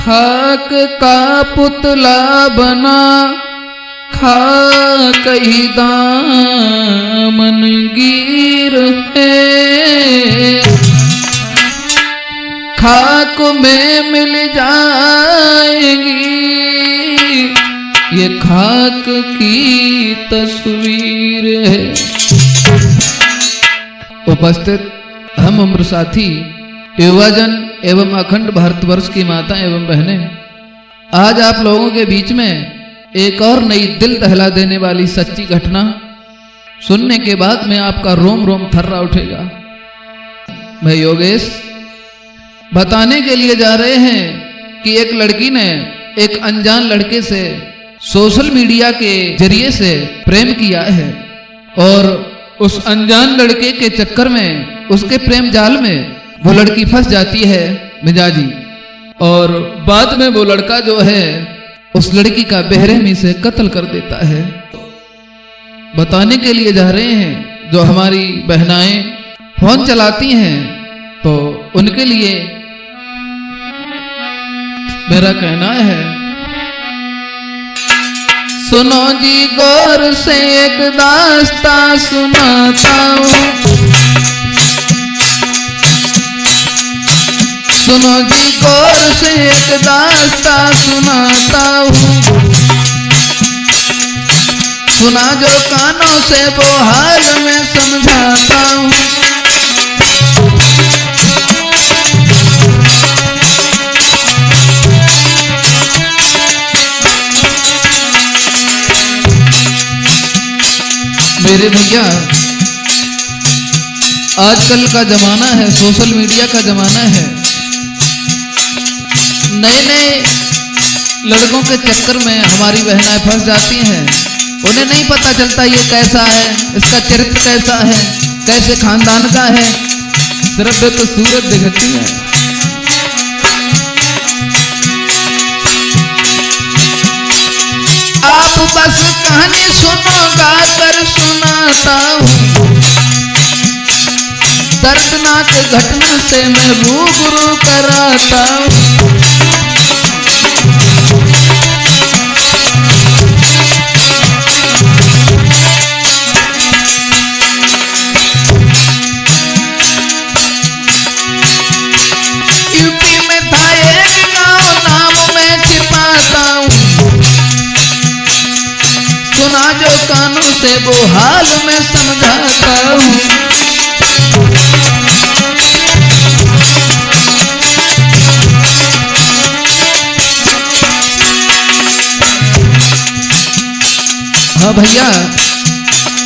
खाक का पुतला बना खाक ही दामन गिर है, खाक में मिल जाएगी ये खाक की तस्वीर है। उपस्थित हम उम्र साथी युवाजन एवं अखंड भारतवर्ष की माता एवं बहनें, आज आप लोगों के बीच में एक और नई दिल दहला देने वाली सच्ची घटना सुनने के बाद में आपका रोम रोम थर्रा उठेगा। मैं योगेश बताने के लिए जा रहे हैं कि एक लड़की ने एक अनजान लड़के से सोशल मीडिया के जरिए से प्रेम किया है और उस अनजान लड़के के चक्कर में, उसके प्रेम जाल में वो लड़की फंस जाती है मिजाजी, और बाद में वो लड़का जो है उस लड़की का बेरहमी से कत्ल कर देता है। बताने के लिए जा रहे हैं जो हमारी बहनाएं फोन चलाती हैं तो उनके लिए मेरा कहना है, सुनो जी गौर से एक दास्ता सुनाता हूँ, सुनो जी गौर से एक दास्ता सुनाता हूँ, सुना जो कानों से वो हाल में समझाता हूँ। मेरे भैया, आजकल का जमाना है, सोशल मीडिया का जमाना है। नए नए लड़कों के चक्कर में हमारी बहनें फंस जाती हैं। उन्हें नहीं पता चलता ये कैसा है, इसका चरित्र कैसा है, कैसे खानदान का है, सिर्फ तो सूरत दिखती है। आप बस कहानी सुनो, गाकर सुनाता हूँ, दर्दनाक घटना से मैं रूबरू कराता हूँ। यूपी में था एक गाँव, नाम मैं छिपाता हूँ, सुना जो कानों से वो हाल में समझाता हूँ। हाँ भैया,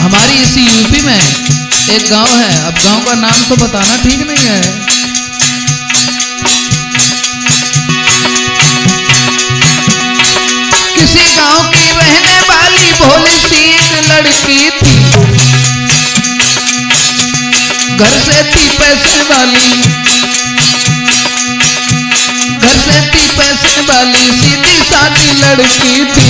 हमारी इसी यूपी में एक गांव है, अब गांव का नाम तो बताना ठीक नहीं है। किसी गांव की रहने वाली भोली सी एक लड़की थी, घर से थी पैसे वाली, घर से थी पैसे वाली, सीधी सादी लड़की थी।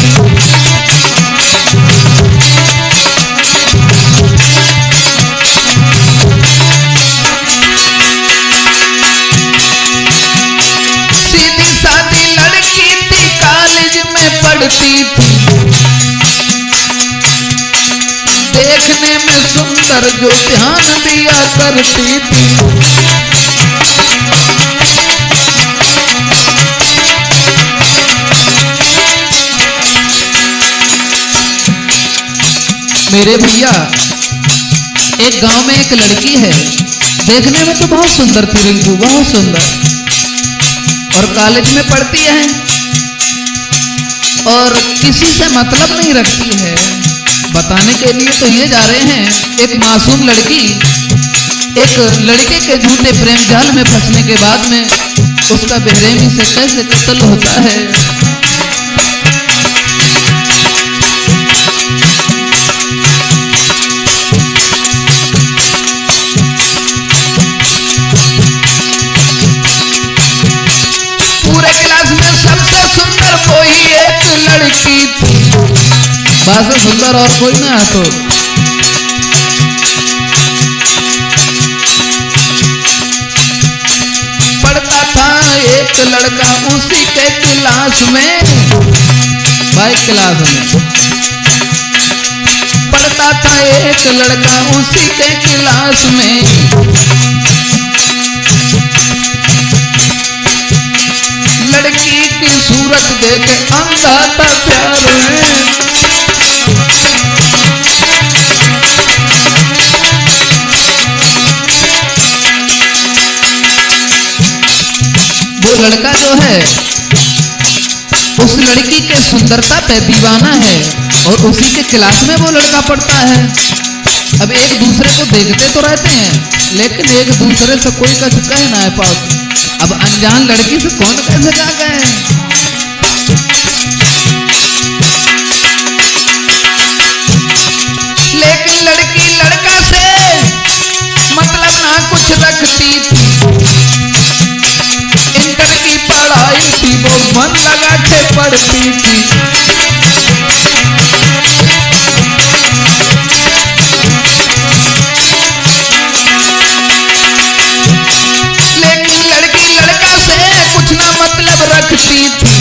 सीधी सादी लड़की थी, कॉलेज में पढ़ती थी, देखने में सुंदर जो ध्यान दिया करती थी। मेरे भैया, एक गांव में एक लड़की है, देखने में तो बहुत सुंदर थी रिंकू, बहुत सुंदर, और कॉलेज में पढ़ती है और किसी से मतलब नहीं रखती है। बताने के लिए तो ये जा रहे हैं, एक मासूम लड़की एक लड़के के झूठे प्रेम जाल में फंसने के बाद में उसका बेरहमी से कैसे कत्ल होता है। पूरे क्लास में सबसे सुंदर कोई एक लड़की थी, बात सुंदर और कोई ना तो पढ़ता था एक एक लड़का उसी के क्लास में, भाई क्लास में पढ़ता था एक लड़का उसी के क्लास में। लड़की की सूरत देख अंधा था प्यार में। वो लड़का जो है उस लड़की के सुंदरता पे दीवाना है और उसी के क्लास में वो लड़का पढ़ता है। अब एक दूसरे को देखते तो रहते हैं लेकिन एक दूसरे से कोई कुछ कह ना है पास। अब अनजान लड़की से कौन कैसे जा गए। लेकिन लड़की लड़का से मतलब ना कुछ रखती थी। इंटर की पढ़ाई थी वो मन लगा के पढ़ती थी। लेकिन लड़की लड़का से कुछ ना मतलब रखती थी।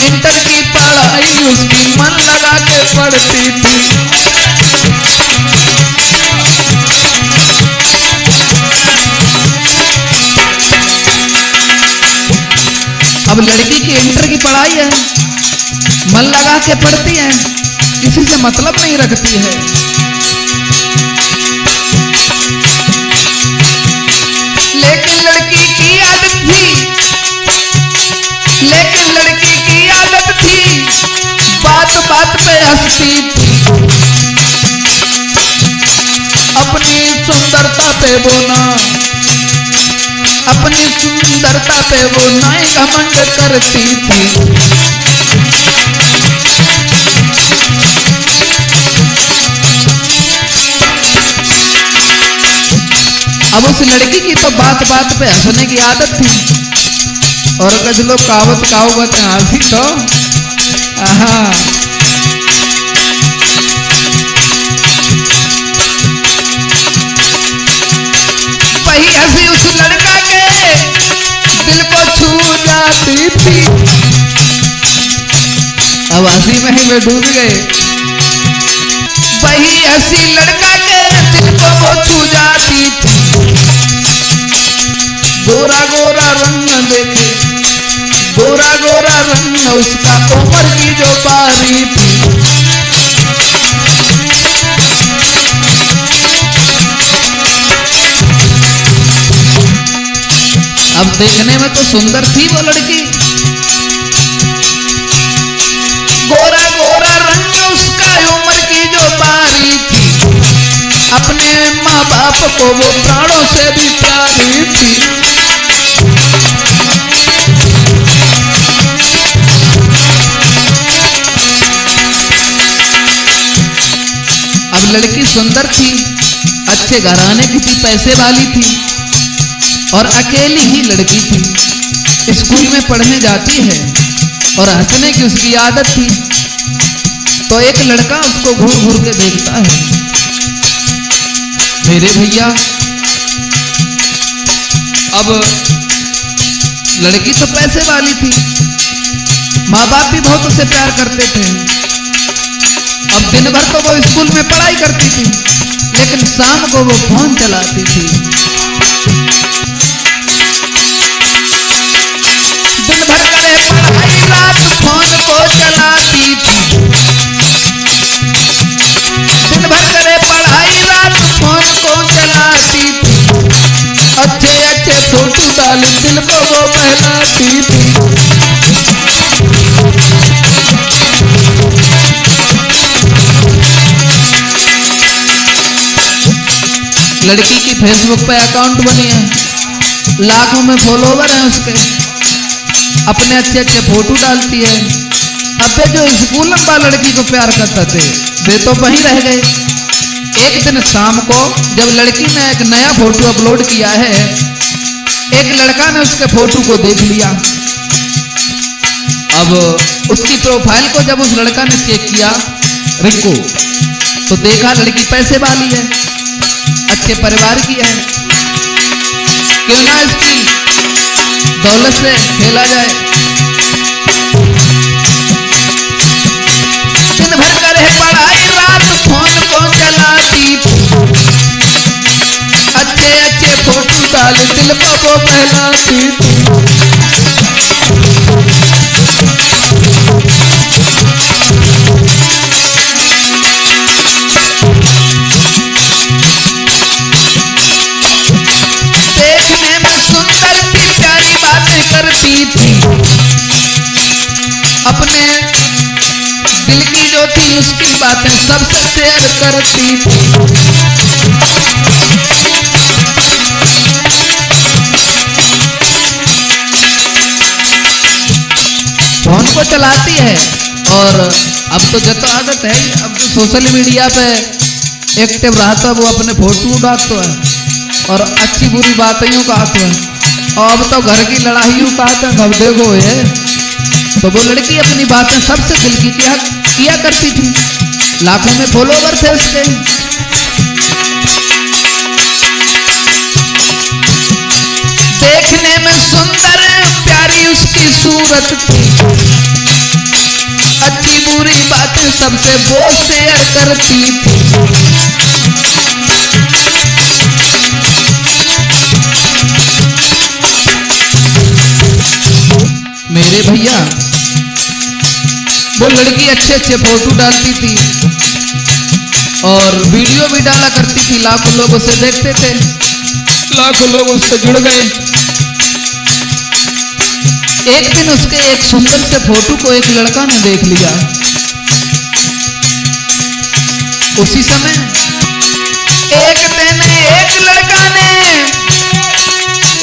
इंटर की पढ़ाई उसकी मन लगा के पढ़ती थी। अब लड़की की इंटर की पढ़ाई है, मन लगा के पढ़ती है, किसी से मतलब नहीं रखती है। लेकिन लड़की की आदत थी, लेकिन लड़की की आदत थी, बात बात पे हंसती थी। अपनी सुंदरता पे वो ना, अपनी सुंदरता पे वो नाई घमंड करती थी। अब उस लड़की की तो बात बात पे हंसने की आदत थी और कुछ लोग कहावत कहावत हंसी तो आहा। वही हंसी उस लड़का के दिल को छू जाती थी। अब हंसी में ही वे डूब गए। वही हंसी लड़का के दिल को वो छू जाती थी। गोरा गोरा रंग देखे, गोरा गोरा रंग उसका उम्र की जो बारी थी। अब देखने में तो सुंदर थी वो लड़की। गोरा गोरा रंग उसका उम्र की जो बारी थी। अपने माँ बाप को वो प्राणों से भी प्यारी थी। अब लड़की सुंदर थी, अच्छे घराने की थी, पैसे वाली थी और अकेली ही लड़की थी। स्कूल में पढ़ने जाती है और हंसने की उसकी आदत थी। तो एक लड़का उसको घूर घूर के देखता है। मेरे भैया, अब लड़की तो पैसे वाली थी, माँ बाप भी बहुत उसे प्यार करते थे। अब दिन भर तो वो स्कूल में पढ़ाई करती थी लेकिन शाम को वो फोन चलाती थी। दिन भर करे पढ़ाई, रात फोन को चलाती थी। दिन भर करे पढ़ाई, रात फोन को चलाती थी। अच्छे अच्छे फोटो डाल दिल को वो बहलाती थी। लड़की की फेसबुक पे अकाउंट बनी है, लाखों में फॉलोवर हैं उसके। अपने अच्छे अच्छे फोटो डालती है। अबे जो स्कूल में लड़की को प्यार करते थे वे तो वहीं रह गए। एक दिन शाम को जब लड़की ने एक नया फोटो अपलोड किया है, एक लड़का ने उसके फोटो को देख लिया। अब उसकी प्रोफाइल को जब उस लड़का ने चेक किया रिंकू, तो देखा लड़की पैसे वाली है, अच्छे परिवार की है। क्यों ना इसकी दौलत से खेला जाए। दिन भर करे पढ़ाई, रात फोन को चलाती, अच्छे अच्छे फोटो डाल दिल को वो बहलाती। देखने में सुंदर थी, प्यारी बातें करती थी, अपने दिल की जो थी उसकी बातें सबसे शेयर करती थी। फोन को चलाती है और अब तो जब तो आदत है, अब जो सोशल मीडिया पे एक्टिव रहता है वो अपने फोटो उठाते है और अच्छी बुरी बातें कहते हैं। और अब तो घर की लड़ाइयों कहते हैं, अब देखो ये तो वो लड़की अपनी बातें सबसे दिल की किया करती थी। लाखों में फॉलोवर थे उसके। देखने में सुंदर प्यारी उसकी सूरत थी, अच्छी बुरी बातें सबसे वो शेयर करती थी। मेरे भैया वो लड़की अच्छे अच्छे फोटो डालती थी और वीडियो भी डाला करती थी, लाखों लोग उसे देखते थे, लाखों लोग उससे जुड़ गए। एक दिन उसके एक सुंदर से फोटो को एक लड़का ने देख लिया। उसी समय एक दिन एक लड़का ने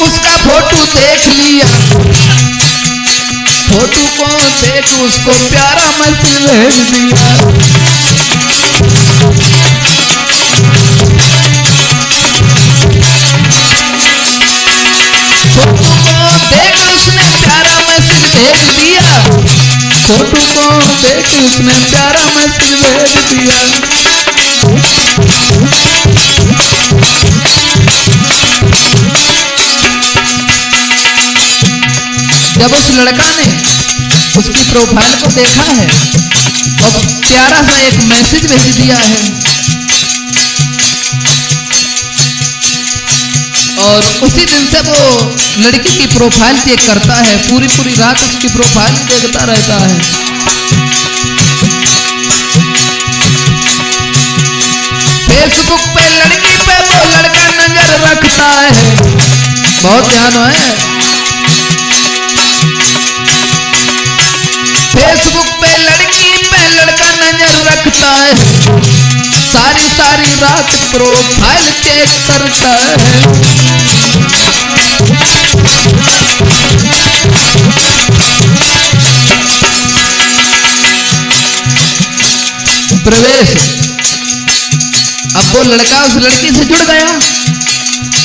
उसका फोटो देख लिया। फोटो को देख उसको प्यारा मैसेज भेज दिया। फोटो को देख उसने प्यारा मैसेज भेज दिया। फोटो को देख उसने प्यारा मैसेज भेज दिया। जब उस लड़का ने उसकी प्रोफाइल को देखा है और प्यारा सा एक मैसेज भेज दिया है और उसी दिन से वो लड़की की प्रोफाइल चेक करता है, पूरी पूरी रात उसकी प्रोफाइल देखता रहता है। फेसबुक पे लड़की पे वो लड़का नजर रखता है, बहुत ध्यान है। फेसबुक पे लड़की पे लड़का नजर रखता है, सारी सारी रात प्रोफाइल चेक करता है। प्रवेश, अब वो लड़का उस लड़की से जुड़ गया।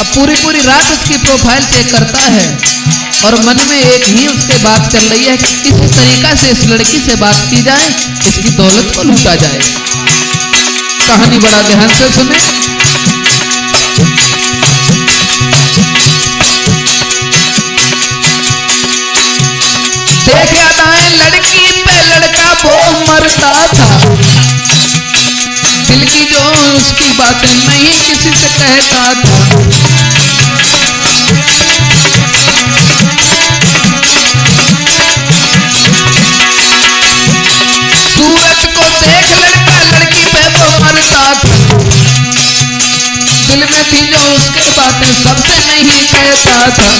अब पूरी पूरी रात उसकी प्रोफाइल चेक करता है और मन में एक ही उसके बात चल रही है कि किस तरीका से इस लड़की से बात की जाए, इसकी दौलत को लूटा जाए। कहानी बड़ा ध्यान से सुने। देख अदाएं लड़की पे लड़का वो मरता था, दिल की जो उसकी बातें नहीं किसी से कहता था। सूरत को देख लड़का लड़की पे वो मरता था, दिल में थी जो उसके बातें सबसे नहीं कहता था।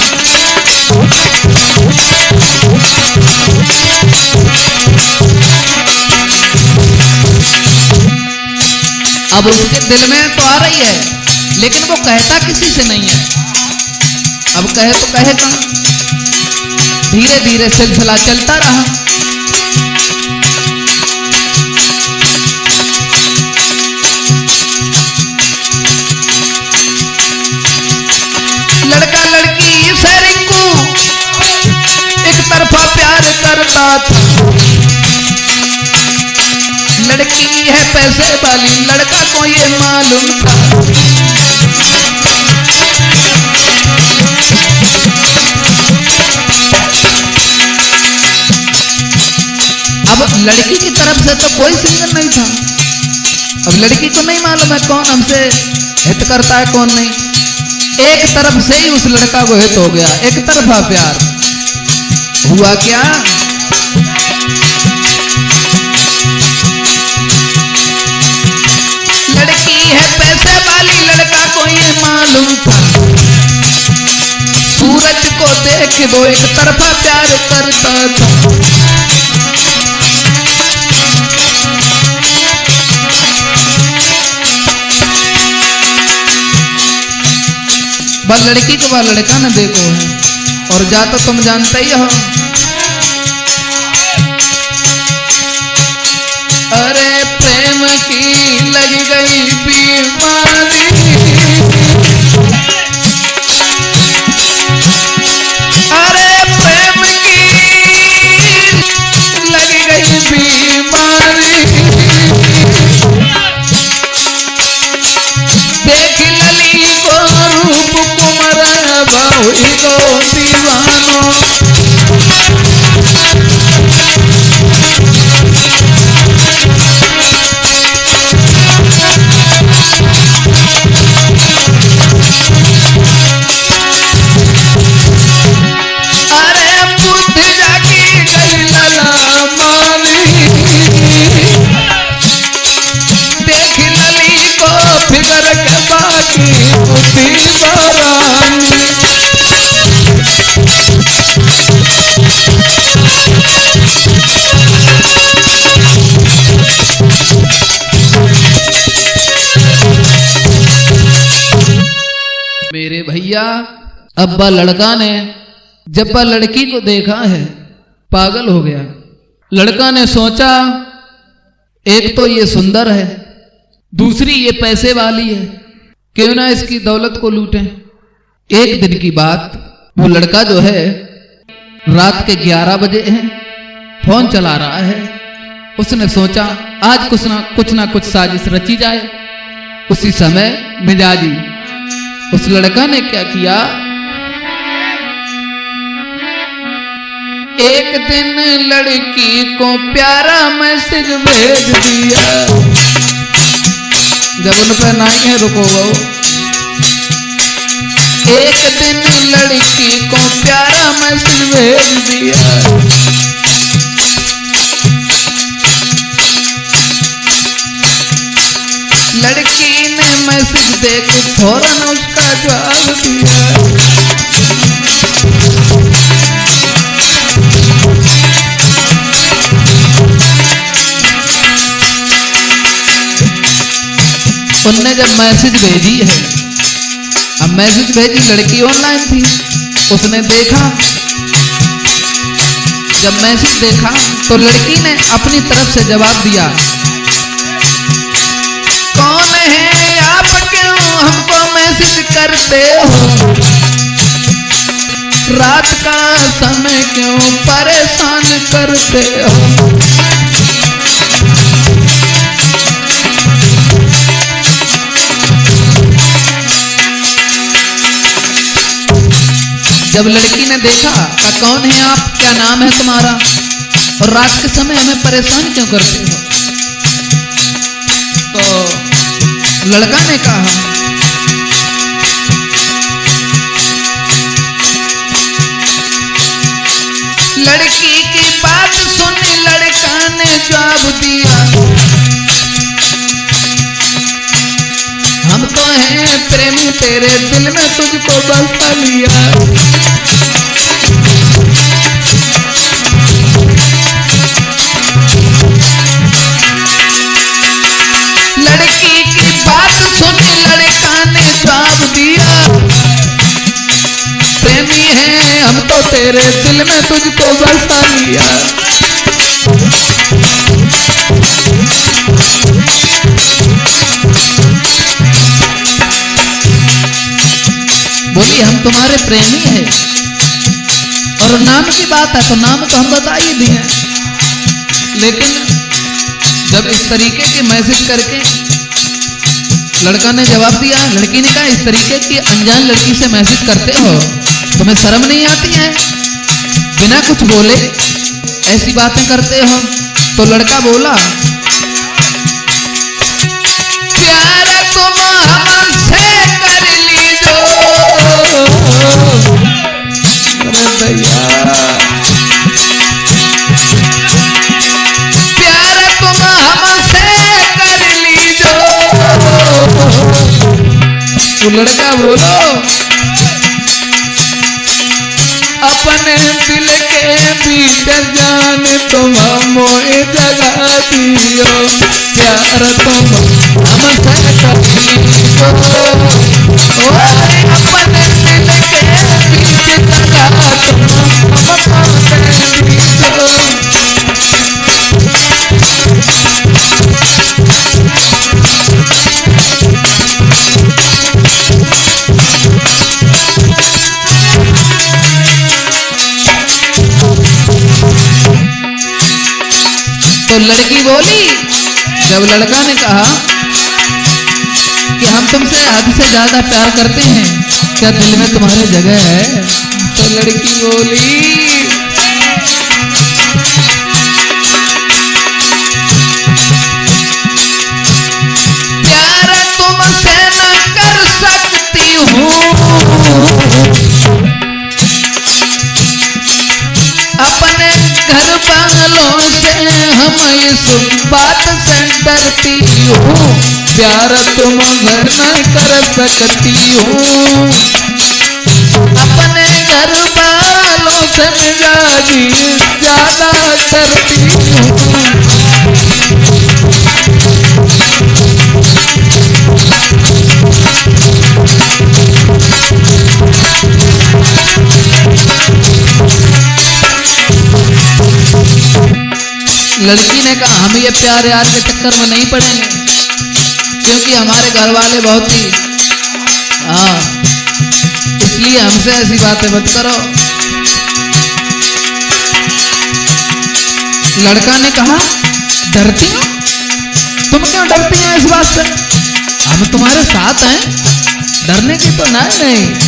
अब उसके दिल में तो आ रही है लेकिन वो कहता किसी से नहीं है। अब कहे तो कहे कहां। धीरे धीरे सिलसिला चलता रहा। लड़का लड़की से रिंकू एक तरफा प्यार करता था। लड़की है पैसे वाली, लड़का को ये मालूम था। लड़की की तरफ से तो कोई सिंगल नहीं था। अब लड़की को नहीं मालूम है कौन हमसे हित करता है कौन नहीं। एक तरफ से ही उस लड़का को हित हो गया, एक तरफा प्यार हुआ। क्या लड़की है पैसे वाली, लड़का को ये मालूम था। सूरज को देख वो एक तरफा प्यार करता था। वह लड़की को वह लड़का न देखो है, और जा तो तुम जानते ही हो। अरे प्रेम की लग गई बीमारी, अरे प्रेम की लग गई बीमारी। देख लली को रूप कुमरा बहु गो दीवानो। मेरे भैया, अब वह लड़का ने जब वह लड़की को देखा है पागल हो गया। लड़का ने सोचा एक तो ये सुंदर है, दूसरी ये पैसे वाली है, क्यों ना इसकी दौलत को लूटें। एक दिन की बात, वो लड़का जो है रात के 11 बजे है, फोन चला रहा है। उसने सोचा आज कुछ ना कुछ साजिश रची जाए। उसी समय मिजाजी उस लड़का ने क्या किया, एक दिन लड़की को प्यारा मैसेज भेज दिया। जब उन पर नहीं है रुको वो, एक दिन लड़की को प्यारा मैसेज भेज दिया। लड़की ने मैसेज देख फौरन उसका जवाब दिया। उनने जब मैसेज भेजी है, अब मैसेज भेजी लड़की ऑनलाइन थी, उसने देखा। जब मैसेज देखा तो लड़की ने अपनी तरफ से जवाब दिया, कौन है आप, क्यों हमको मैसेज करते हो, रात का समय क्यों परेशान करते हो। जब लड़की ने देखा कि कौन है आप, क्या नाम है तुम्हारा, और रात के समय हमें परेशान क्यों करते हो, तो लड़का ने कहा, लड़की की बात सुन लड़का ने जवाब दिया, हम तो हैं प्रेमी, तेरे दिल में तुझको बसा लिया। लड़की की बात सुन लड़का ने जवाब दिया, प्रेमी हैं हम तो तेरे दिल में तुझको बसा लिया। बोली हम तुम्हारे प्रेमी हैं, और नाम की बात है तो नाम तो हम बता ही दिए, लेकिन जब इस तरीके के मैसेज करके लड़का ने जवाब दिया, लड़की ने कहा इस तरीके की अनजान लड़की से मैसेज करते हो, तुम्हें शर्म नहीं आती है, बिना कुछ बोले ऐसी बातें करते हो। तो लड़का बोला, प्यार तुम हमसे कर लीजो। अरे भैया, प्यार तुम हमसे कर लीजो। तो लड़का बोलो, अपने दिल के भीतर जान तुम मोए जगा दियो। प्यार तुम हमसे कर लीजो। अपने दिल के भीतर जगा तुम हमसे लीजो। तो लड़की बोली, जब लड़का ने कहा कि हम तुमसे हद से ज्यादा प्यार करते हैं, क्या दिल में तुम्हारे जगह है? तो लड़की बोली, प्यार तुमसे न कर सकती हूँ, अपने घर वालों से हम इस बात से डरती हूँ। प्यार तुम घर न कर सकती हूँ, अपने घर वालों से मिजाजी ज्यादा डरती हूँ। लड़की ने कहा, हम ये प्यार यार के चक्कर में नहीं पड़ेंगे, क्योंकि हमारे घर वाले बहुत ही इसलिए हमसे ऐसी बातें मत करो। लड़का ने कहा, डरती हो? तुम क्यों डरती हैं इस बात से? हम तुम्हारे साथ हैं, डरने की तो नहीं।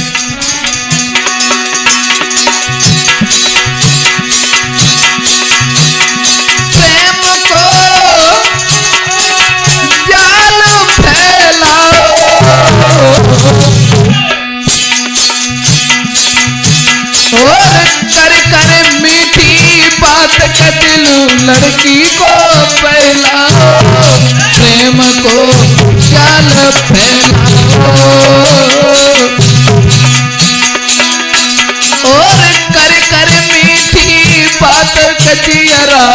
और कर मीठी बात का दिल लड़की को फैलाओ, प्रेम को जाल फैलाओ। और कर मीठी बात का जियरा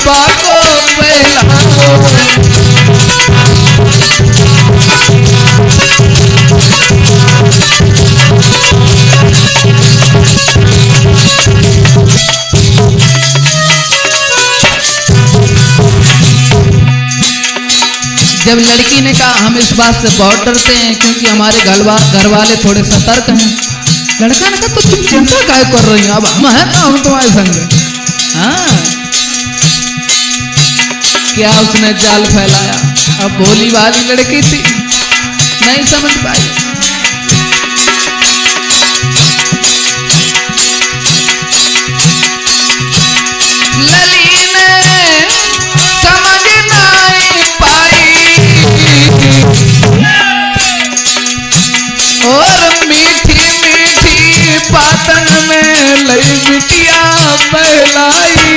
को फैलाओ। जब लड़की ने कहा, हम इस बात से बहुत डरते हैं क्योंकि हमारे घर वाले थोड़े सतर्क हैं। लड़का ने कहा, तो तुम चिंता काहे कर रही हो? अब हम हैं ना, हम तुम्हारे संग। हाँ, क्या उसने जाल फैलाया? अब भोली वाली लड़की थी, नहीं समझ पाई। और मीठी मीठी बातन में लई बिटिया बहलाई,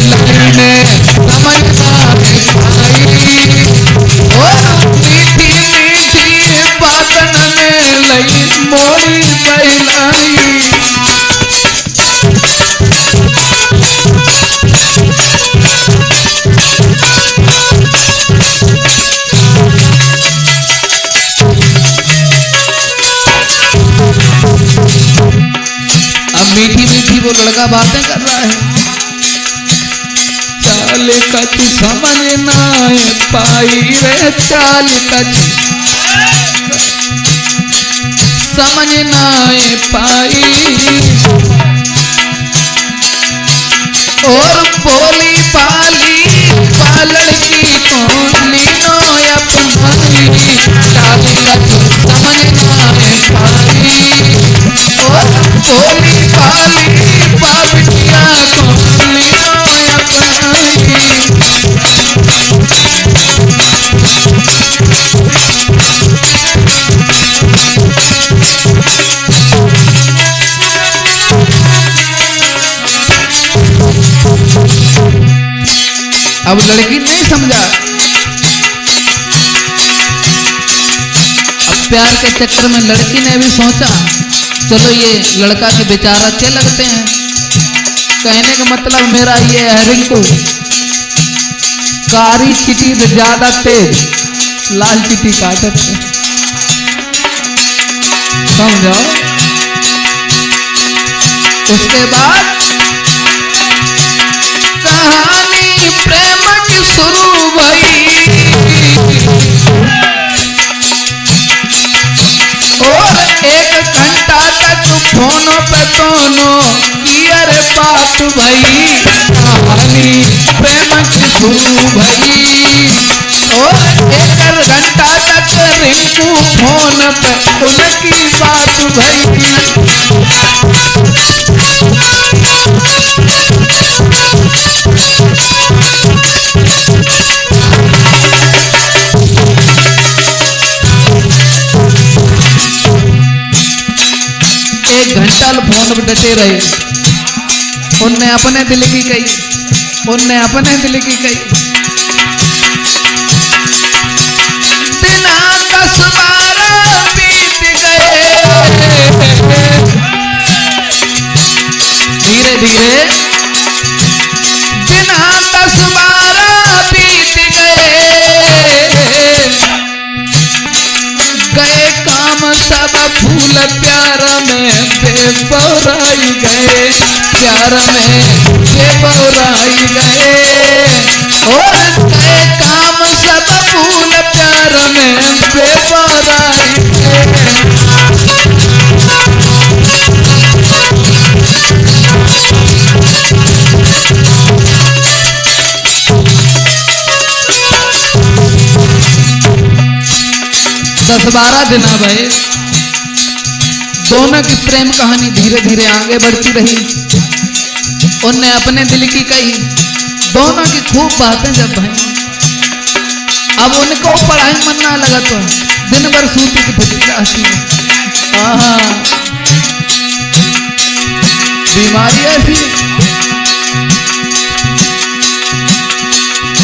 लड़ने समझ पाई। और मीठी मीठी बातन में लई मोरी बहलाई। मीठी मीठी वो लड़का बातें कर रहा है। चाल कच समझ ना पाई रे, चाल कच समझ ना पाई। और बोली पाली लड़की को लीनो अपनाई, चाल कच समझ ना पाई। और बोली पाली बिटिया को लीनो अपनाई। अब लड़की नहीं समझा, अब प्यार के चक्कर में लड़की ने भी सोचा चलो ये लड़का के विचार अच्छे लगते हैं। कहने का मतलब मेरा ये है रिंकू, कारी चिटी ज्यादा तेज, लाल चिटी काटत है, समझो। उसके बाद कहानी प्रेम की शुरू भई, और 1 घंटा तक फोनों पे दोनों की अरे बात भई। कहानी प्रेम की शुरू भई, और 1 घंटा तक रिंकू फोन पे उनकी बात भई। एक घंटा फोन पर डटे रहे, उनने अपने दिल की कही, उनने अपने दिल की कही। बिना 10-12 बीत गए, धीरे धीरे बिना 10-12 बीत गए काम सब फूल प्यार में बेबौराई गए, प्यार में बेबौराई गए, और गए काम सब फूल प्यार में बेबौराई गए। दस 12 दिन भाई दोनों की प्रेम कहानी धीरे धीरे आगे बढ़ती रही। उनने अपने दिल की कही, दोनों की खूब बातें जब भाई। अब उनको पढ़ाई मन ना लगा तो दिन भर सूती की भट्टी रहती है। बीमारी ऐसी,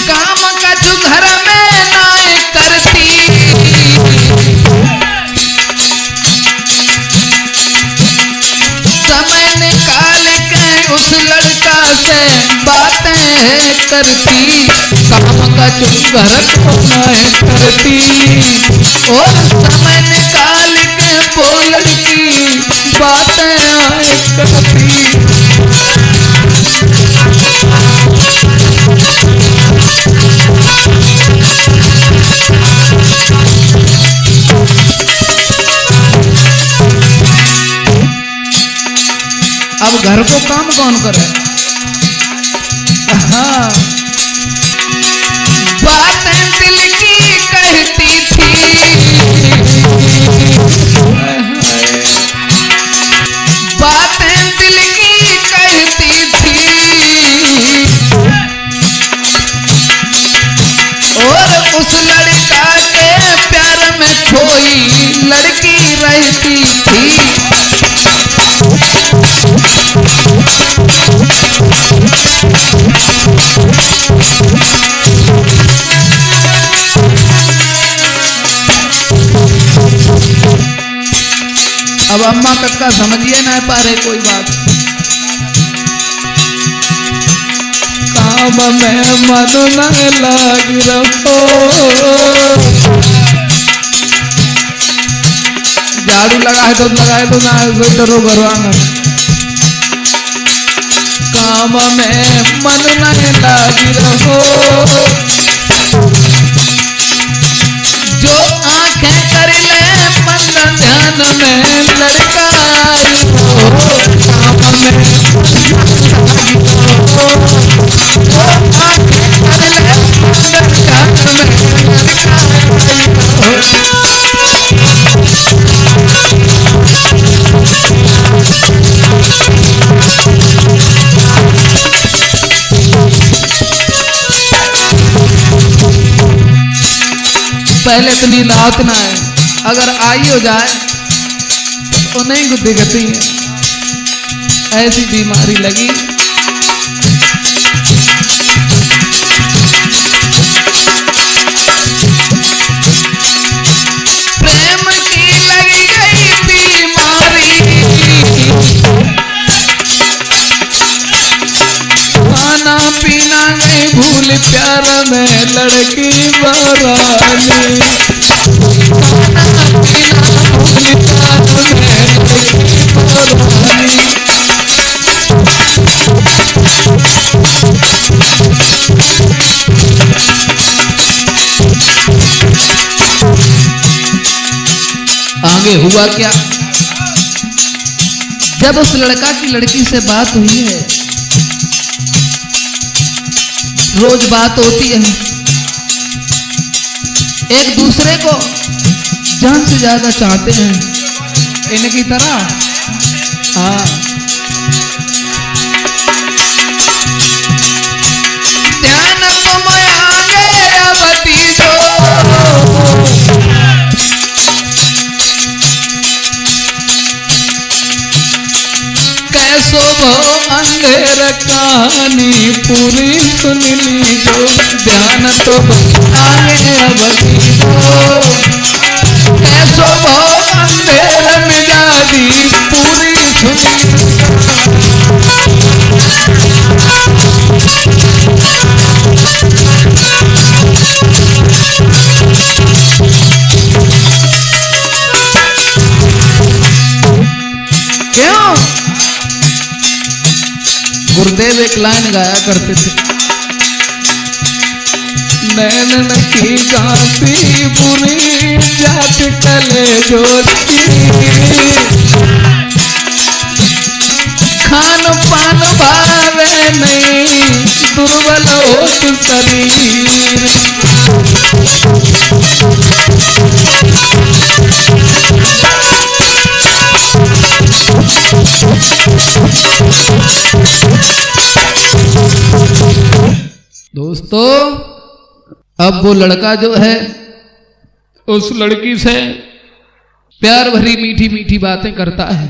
काम का जो घर में नाए करती, समय निकाल के उस लड़का से बातें करती, काम का जो घर को नाए करती, और समय निकाल के वो लड़की बातें आए करती। अब घर को काम कौन करे? हाँ, बातें दिल की कहती थी, बातें दिल की कहती थी, और उस लड़का के प्यार में खोई लड़की रहती थी। अब अम्मा कक्का समझिए ना पा रहे कोई बात। काम में मन न लाग रहो, झाड़ू लगाए तो ना डरो घरवाना। काम में मन न लाग रहो, जो आंखें कर ले मन ध्यान में लड़का हो। काम में जो आंखें कर ले मन ध्यान में लड़का हो। पहले तो नींद आत ना है, अगर आई हो जाए तो नहीं गुद्दी गति है, ऐसी बीमारी लगी। फूल प्यार में लड़की बरानी, फूल प्यार में लड़की बरानी। आगे हुआ क्या, जब उस लड़का की लड़की से बात हुई है, रोज बात होती है, एक दूसरे को जान से ज्यादा चाहते हैं, इनकी तरह। हाँ, ध्यान तुम आगे अवती जो, कैसो वो अंधेर कहानी पूरी सुन लीजो, ध्यान तो आगे अवती जो, कैसो वो अंधेर मिजाजी पूरी सुन गुरुदेव एक लाइन गाया करते थे, नैनन की गाती बुरी जात कले जोती, खान पान भावे नहीं दुर्बल होत शरीर, दोस्तों अब वो लड़का जो है उस लड़की से प्यार भरी मीठी मीठी बातें करता है।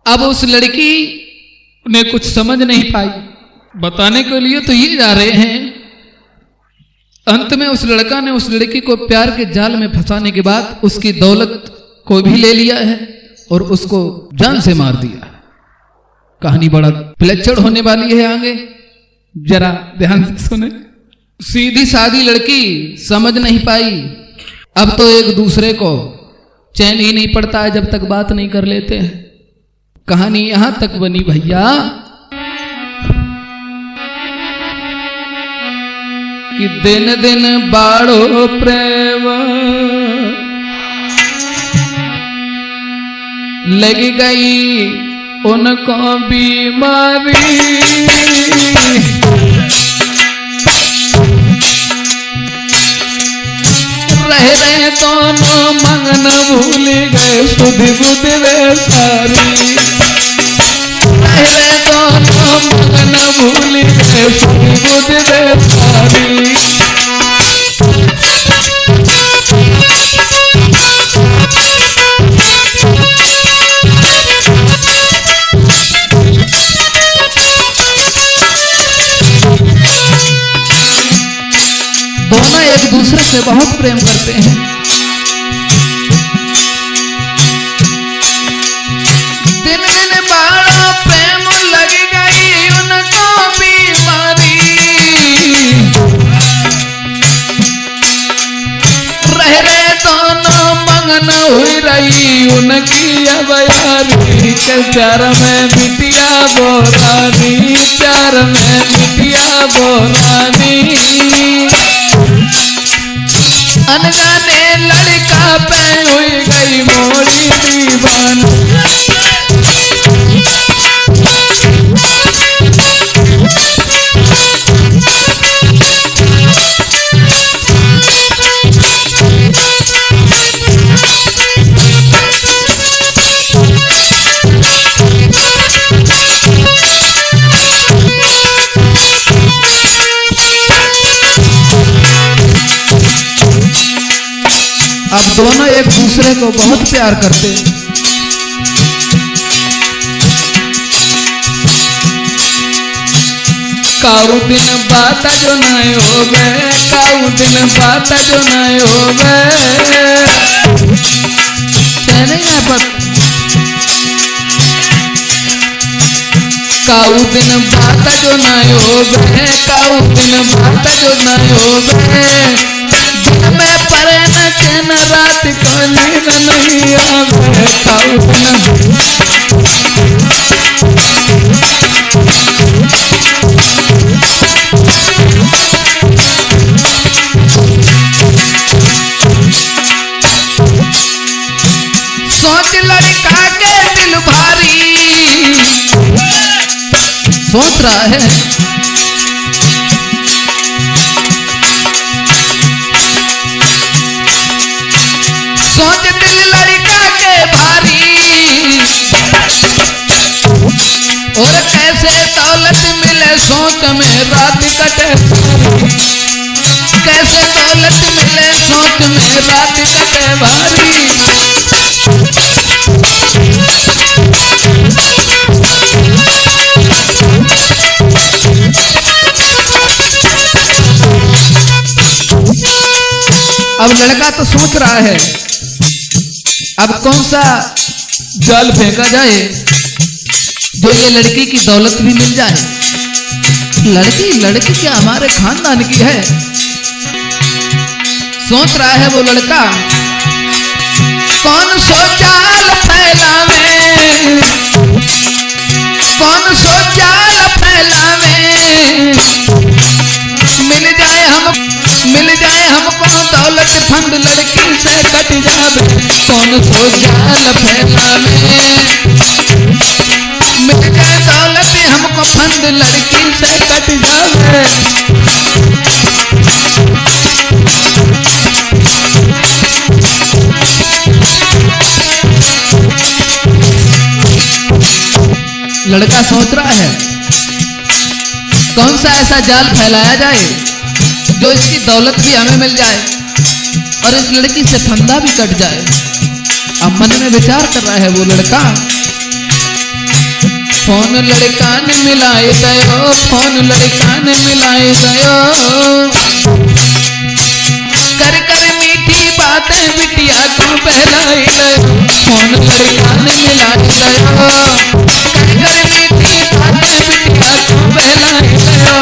अब उस लड़की ने कुछ समझ नहीं पाई, बताने के लिए तो ये जा रहे हैं, अंत में उस लड़का ने उस लड़की को प्यार के जाल में फंसाने के बाद उसकी दौलत को भी ले लिया है और उसको जान से मार दिया। कहानी बड़ा विलक्षण होने वाली है, आगे जरा ध्यान से सुने। सीधी सादी लड़की समझ नहीं पाई, अब तो एक दूसरे को चैन ही नहीं पड़ता है जब तक बात नहीं कर लेते हैं। कहानी यहां तक बनी भैया कि दिन दिन बाढ़ो प्रेम लग गई उनको बीमारी, रह रहे दोनों मंगन भूल गए सुध बुध वे सारी, रह रहे दोनों मंगन भूल गए सुध बुध वे सारी। दोनों एक दूसरे से बहुत प्रेम करते हैं, दिन दिन बाड़ा प्रेम लग गई उनको बीमारी, रह रहे दोनों मंगन हुई रही उनकी अब यारी, के प्यार में बिटिया बोरानी, प्यार में बिटिया बोरानी, अनजाने लड़का पे हुई गई मोरी दीवानी, अब दोनों एक दूसरे को बहुत प्यार करते हैं। काऊ दिन बात जो नहीं हो गए, काऊ दिन बात जो नहीं हो गए, काऊ दिन बात जो न होवे, काऊ दिन बात जो न होवे, दिन में परे न चैन रात को नींद नहीं आवे, काऊ दिन सोच लड़का के दिल भारी, सोच रहा है सोच दिल लड़का के भारी, और कैसे दौलत मिले सोच में रात कटे, कैसे दौलत मिले सोच में रात कटे भारी। अब लड़का तो सोच रहा है अब कौन सा जाल फेंका जाए जो ये लड़की की दौलत भी मिल जाए। लड़की क्या हमारे खानदान की है, सोच रहा है वो लड़का। कौन सो जाल फैलावे, कौन सो जाल फैलावे, मिल जाए हमको दौलत फंड लड़की से कट जावे, कौन सो जाल फैलावे, मिल जाए दौलत हमको फंड लड़की से कट जावे। लड़का सोच रहा है कौन सा ऐसा जाल फैलाया जाए जो इसकी दौलत भी हमें मिल जाए और इस लड़की से फंदा भी कट जाए। अब मन में विचार कर रहा है वो लड़का। फोन लड़का ने मिलाए गयो, फोन लड़का ने मिलाए गयो, कर कर मीठी बातें बिटिया को बहलाए गयो, फोन लड़का ने मिलाए गयो, कर कर मीठी बातें बिटिया को बहलाए गयो।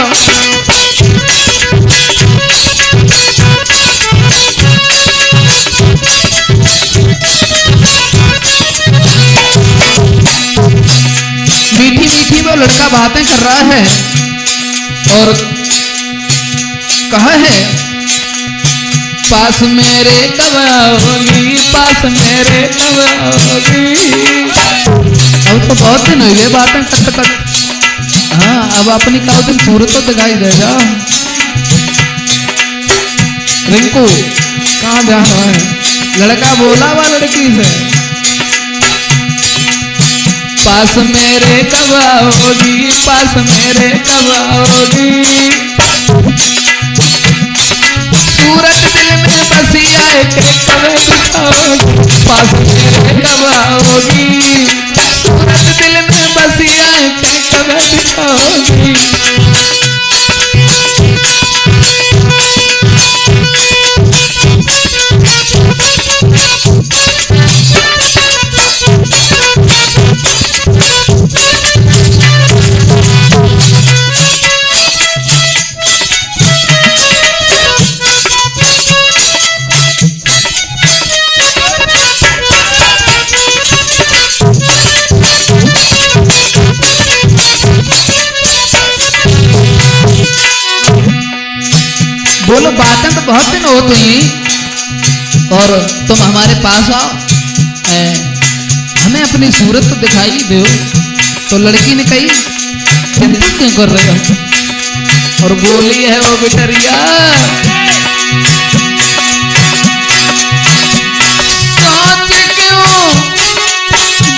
मीठी मीठी वो लड़का बातें कर रहा है और कहा है पास मेरे कब आओगी, पास मेरे कब आओगी। अब तो बहुत दिन हुई है बातें करते करते। हाँ अब अपनी का दिन सूरत तो दिखाई देगा। रिंकू कहाँ ध्यान है, लड़का बोला हुआ लड़की से पास मेरे कब आओगी, पास मेरे कब आओगी। सूरत दिल में बसी आए के कब दिखाओगी, पास मेरे कब आओगी। सूरत दिल में बसी आए के कब दिखाओगी। बोलो बातें तो बहुत दिन हो गई और तुम हमारे पास आओ, हमें अपनी सूरत तो दिखाई दो। तो लड़की ने कही चिंता क्यों कर रहे हो, और बोली है वो बिटरिया सोच क्यों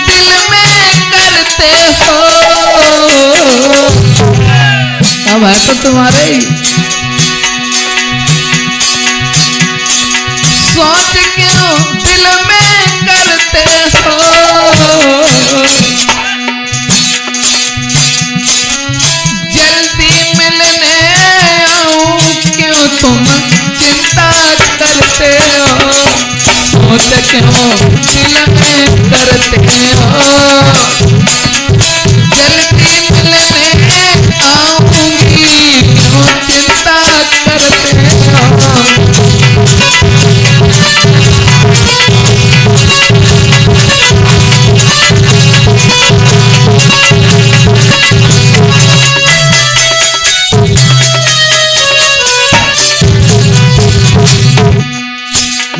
दिल में करते हो। अब है तो तुम्हारे ही सोच क्यों दिल में करते हो। जल्दी मिलने आऊं क्यों तुम चिंता करते हो। सोच क्यों दिल में करते हो। जल्दी मिलने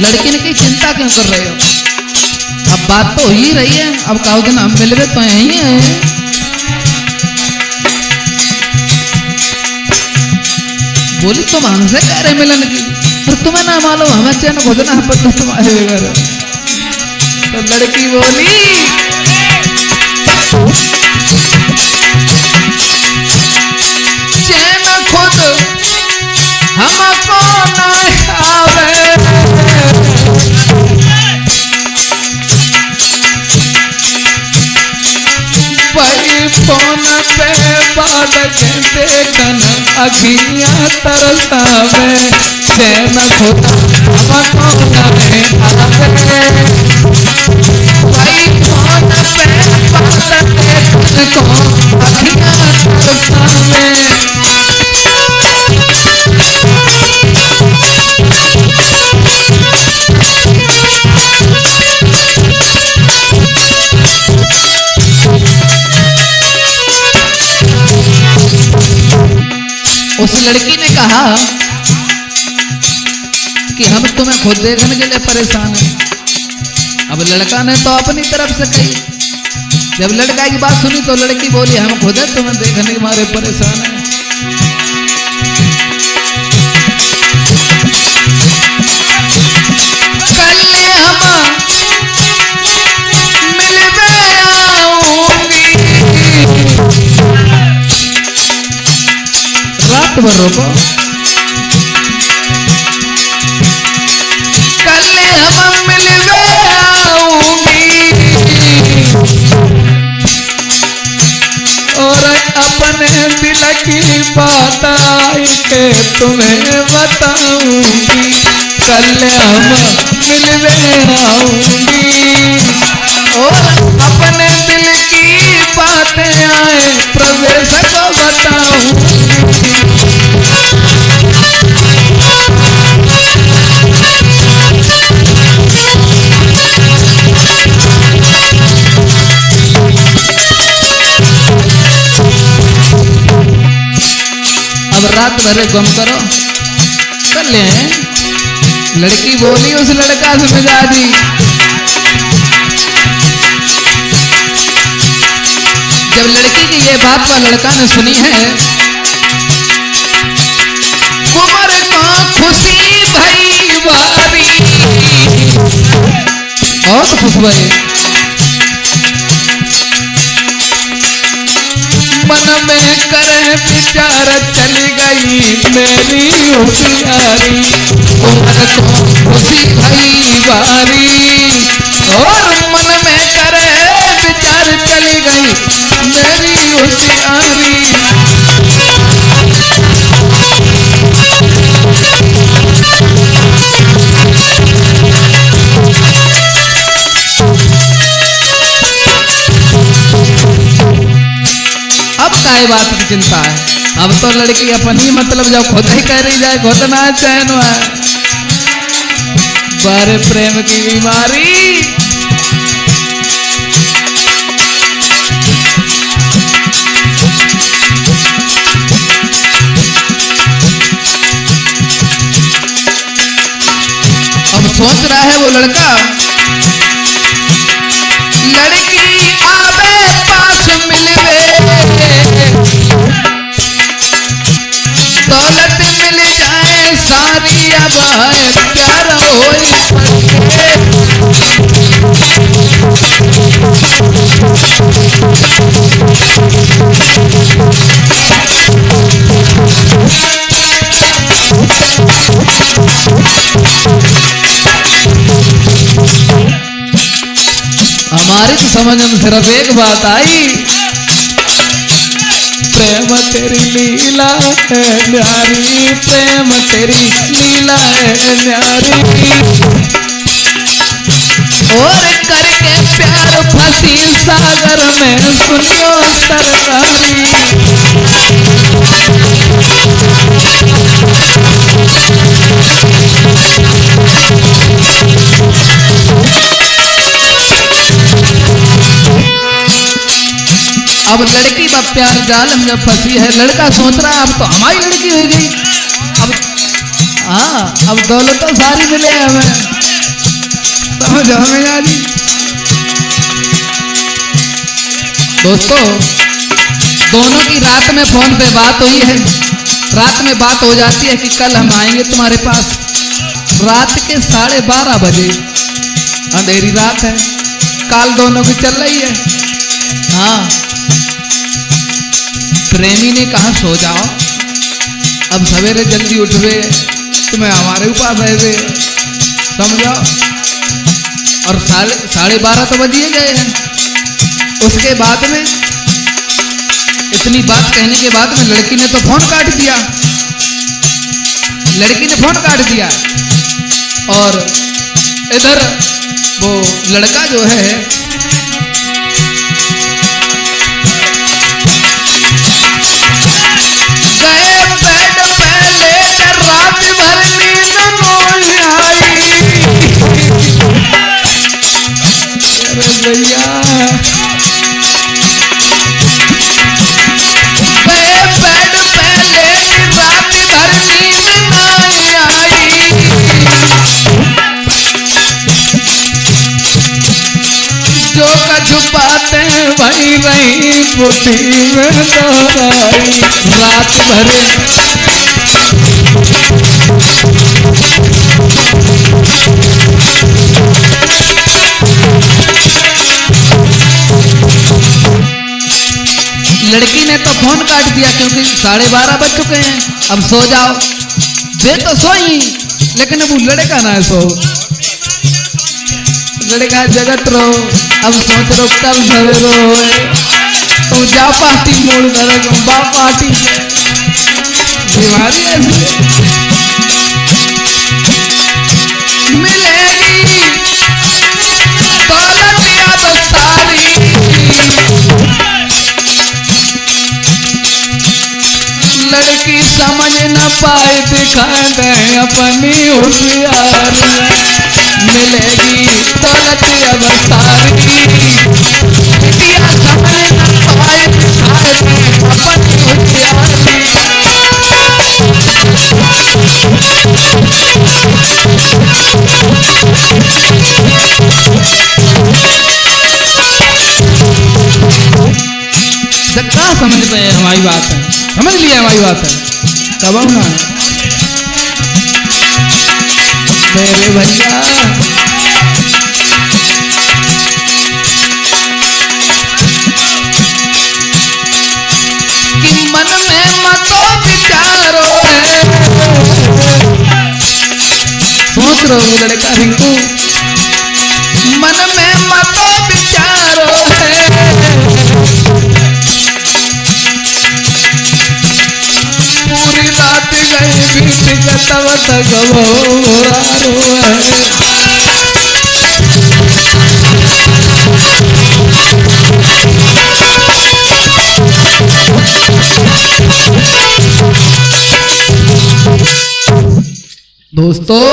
लड़की ने कही चिंता क्यों कर रहे हो, अब बात तो ही रही है, अब कहो दिन हम मिलवे तो यही है। बोली तुम हमसे कह रहे मिलन की, और तुम्हें ना मालूम हमें चैन खोजना है पर तुम आए बगैर। तो लड़की बोली चैन खुद हमको ना आवे, भाई फोन पे बात देखन अखियां तरसावे, चैन खुद हमको ना आवे, भाई फोन पे बात देखन को अखियां तरसावे। उस लड़की ने कहा कि हम तुम्हें खुद देखने के लिए परेशान हैं। अब लड़का ने तो अपनी तरफ से कही, जब लड़का की बात सुनी तो लड़की बोली हम खुद तुम्हें देखने के मारे परेशान हैं। कल हम मिलवे आऊंगी, रात भर रोको, कल हम मिलवे आऊंगी, और अपने दिल की बात आई के तुम्हें बताऊंगी, कल हम मिलवे आऊंगी, और अपने दिल की बातें आए प्रवेश को बताऊंगी। अब रात भर गम करो कर ले। लड़की बोली उस लड़का से मिजाजी, जब लड़की की ये बात का लड़का ने सुनी है, कुंवर को खुशी भई भारी, और खुश भई, मन में करे विचार चली गई मेरी होशियारी, कुंवर को खुशी भई भारी, और मन में करे विचार चली गई मेरी होशियारी। अब काय बात की चिंता है, अब तो लड़की अपनी मतलब जब खुद ही कह रही जाए खुद ना चैन है, बारे प्रेम की बीमारी। अब सोच रहा है वो लड़का, लड़की आवे पास मिलवे, दौलत मिल जाए सारी, अब है प्यार होई पड़े। हमारी तो समझ में सिर्फ एक बात आई, प्रेम तेरी लीला है न्यारी, प्रेम तेरी लीला है न्यारी, और करके प्यार फंसी सागर में सुनियो सरकारी। अब लड़की बा प्यार जाल में जब फंसी है, लड़का सोच रहा है अब तो हमारी लड़की हो गई, अब हाँ अब दौलत तो सारी मिले हमें, समझो मियाजी। दोस्तों, दोनों की रात में फोन पे बात हुई है। रात में बात हो जाती है कि कल हम आएंगे तुम्हारे पास। रात के 12:30 बजे, अंधेरी रात है, काल दोनों की चल रही है। हाँ, प्रेमी ने कहा सो जाओ, अब सवेरे जल्दी उठवे, तुम्हें हमारे पास आए, समझो। और 12:30 तो बजिए गए हैं। उसके बाद में, इतनी बात कहने के बाद में लड़की ने तो फोन काट दिया। लड़की ने फोन काट दिया और इधर वो लड़का जो है गए बेड पे लेकर रात भर नींद नहीं आई। अरे भैया, छुपाते वही रही बुद्धि में दोहराई रात भर। लड़की ने तो फोन काट दिया क्योंकि 12:30 बज चुके हैं, अब सो जाओ। वे तो सोई, लेकिन अब लड़का ना सो। लड़का जगत रहो, अब सोच रो कब सवेरो होए, तो जा पार्टी मोड़ कर बा पार्टी बीमारी ऐसी मिलेगी दौलत या तो सारी। लड़की समझ न पाए, दिखा दे अपनी होशियारी। मिलेगी दौलत अब सारी, बिटिया समझ न पाए, दिखा दे अपनी होशियारी। कहाँ समझ पे हमारी बात है, समझ लिया हमारी बात है। कब आऊंगा मेरे भैया, कि मन में मतो विचारो है। सोच रहे हो लड़का रिंकू, मन में मतो विचारो है। पूरी रात गई बीत तब तक वो है। दोस्तों,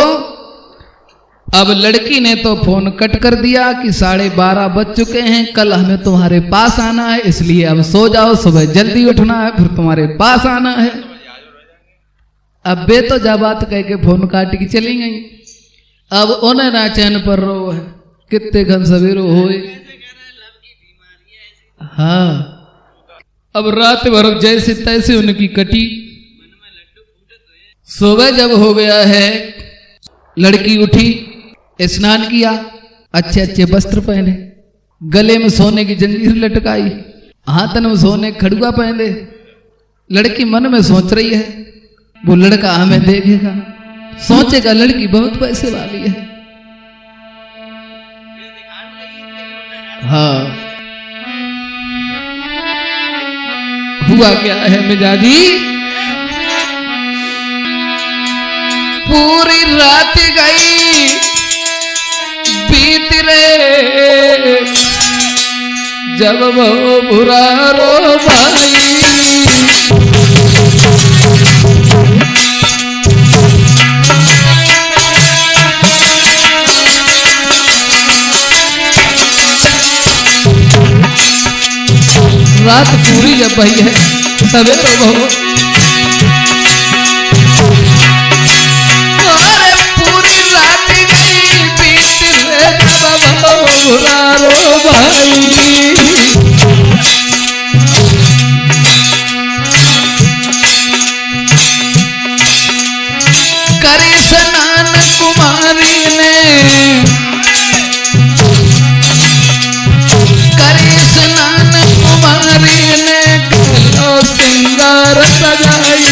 अब लड़की ने तो फोन कट कर दिया कि 12:30 बज चुके हैं, कल हमें तुम्हारे पास आना है, इसलिए अब सो जाओ, सुबह जल्दी उठना है, फिर तुम्हारे पास आना है। अब बे तो जा बात कह के फोन काट के चली गई। अब उन्हें ना चैन पर रो है, कितने घन सवेरो होए। हाँ, अब रात भर जैसे तैसे उनकी कटी। सुबह जब हो गया है, लड़की उठी, स्नान किया, अच्छे अच्छे वस्त्र पहने, गले में सोने की जंजीर लटकाई, हाथन में सोने खड़ुआ पहने। लड़की मन में सोच रही है वो लड़का हमें देखेगा, सोचेगा लड़की बहुत पैसे वाली है। हाँ, हुआ क्या है मिजाजी, पूरी रात गई बीत रे, जब वो बुरा रो भाई। रात पूरी जब भई है, सवेरे वो अरे पूरी रात गई बीत रे, कुमारी ने करी स्नान कुमारी ने करो सिंगार सजाई।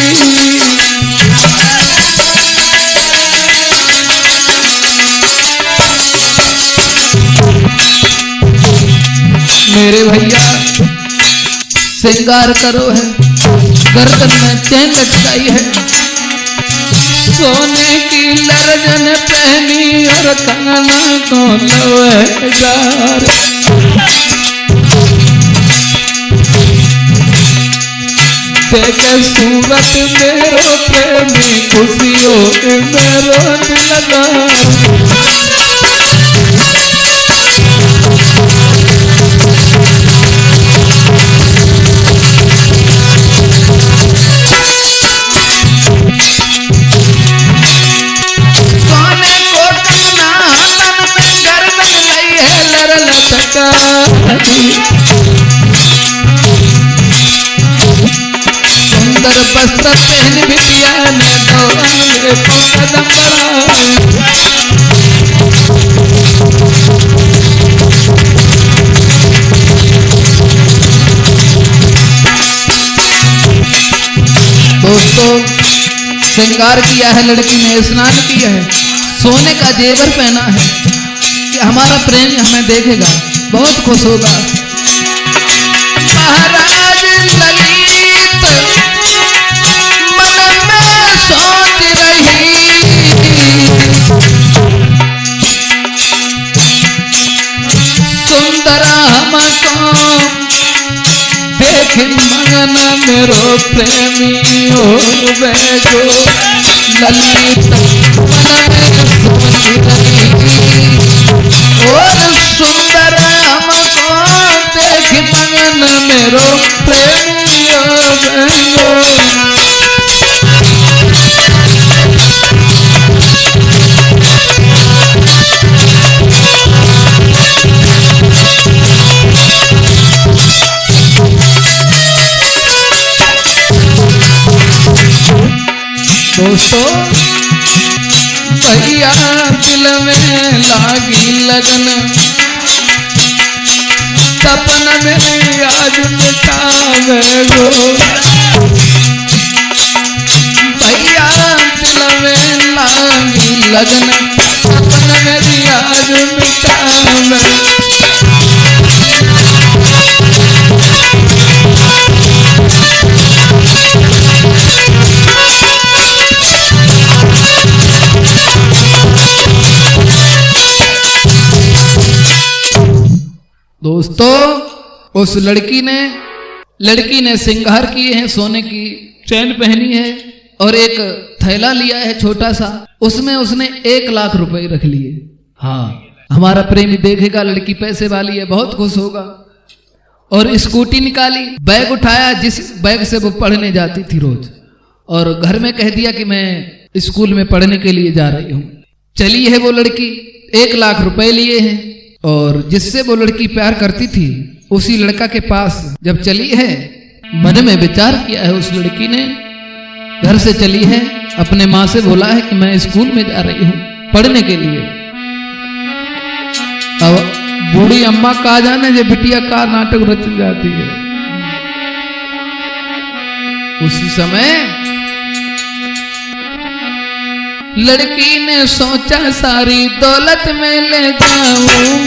मेरे भैया श्रृंगार करो है, गर्दन में चैन लटकाई है, सोने की लरजन पहनी और काना को लवेदार। देखे सूरत मेरो प्रेमी खुशियों मेरो दिलदार। सुंदर वस्त्र पहन बिटिया ने दो अंगले को कदम बढ़ाए। दोस्तों श्रृंगार किया है लड़की ने, स्नान किया है, सोने का जेवर पहना है कि हमारा प्रेम हमें देखेगा, बहुत खुश होगा। महाराज ललित मन में सोच रही, सुंदरा हमको देख मगन मेरो प्रेमी और बैठो। ललित मन में सोच रही और सुंदर हमको देख मगन मेरो प्रेमी और बैठो। दोस्तों भैया दिल में लागी लगन, सपन में आज मिटावे गो। भैया दिल में लागी लगन, सपन में आज मिटावे। दोस्तों उस लड़की ने श्रृंगार किए हैं, सोने की चैन पहनी है और एक थैला लिया है छोटा सा, उसमें उसने 1 लाख रुपए रख लिए। हाँ, हमारा प्रेमी देखेगा लड़की पैसे वाली है, बहुत खुश होगा। और स्कूटी निकाली, बैग उठाया जिस बैग से वो पढ़ने जाती थी रोज, और घर में कह दिया कि मैं स्कूल में पढ़ने के लिए जा रही हूँ। चली है वो लड़की, 1 लाख रुपए लिए हैं, और जिससे वो लड़की प्यार करती थी उसी लड़का के पास जब चली है, मन में विचार किया है उस लड़की ने, घर से चली है, अपने माँ से बोला है कि मैं स्कूल में जा रही हूँ पढ़ने के लिए। अब बूढ़ी अम्मा कहा जाने जो बिटिया का नाटक रच जाती है। उसी समय लड़की ने सोचा सारी दौलत में ले जाऊं,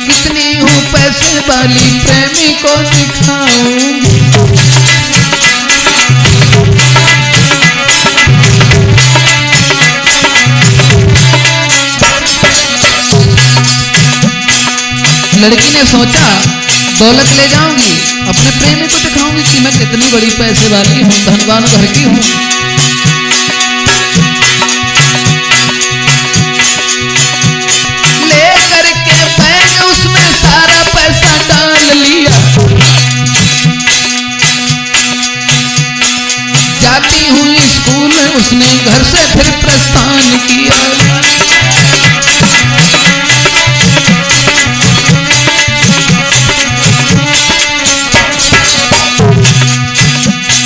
कितनी हूँ पैसे वाली प्रेमी को दिखाऊं। लड़की ने सोचा दौलत ले जाऊंगी, अपने प्रेमी को दिखाऊंगी कि मैं कितनी बड़ी पैसे वाली हूँ, धनवान घर की हूँ। लेकर के मैंने उसमें सारा पैसा डाल लिया, जाती हूँ स्कूल में, उसने घर से फिर प्रस्थान किया।